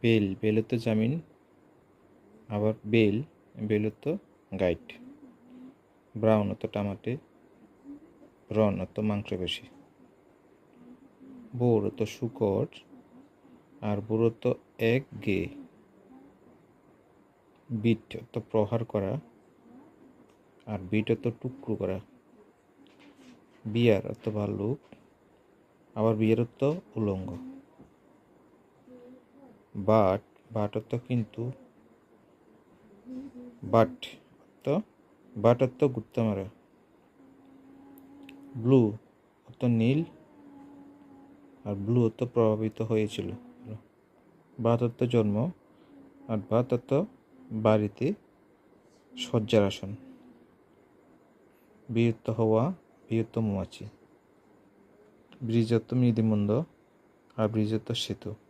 Bell বেলত্ব জামিন, আবার বেলত্ব guide. Brown অর্থ টামাটে, রন অর্থ মাংসপেশি। বোর অর্থ শুকর, আর বুর অর্থ এক গে। বিট অর্থ প্রহার করা, আর বিট অর্থ টুকরো করা। বিয়ার অর্থ ভাল্লুক, আবার বিয়ের অর্থ উলঙ্গ। বাট অর্থ কিন্তু, বাট অর্থ গুপ্ত মারা। ব্লু অর্থ নীল, আর ব্লু অর্থ প্রভাবিত হয়েছিল। বাত অর্থ জন্ম, আর বাত অর্থ বাড়িতে শয্যার আসন। বীরত্ব হওয়া, বীরত্ব মৌমাছি। ব্রিজ অর্থ মৃদুমন্দ, আর ব্রিজ অর্থ সেতু।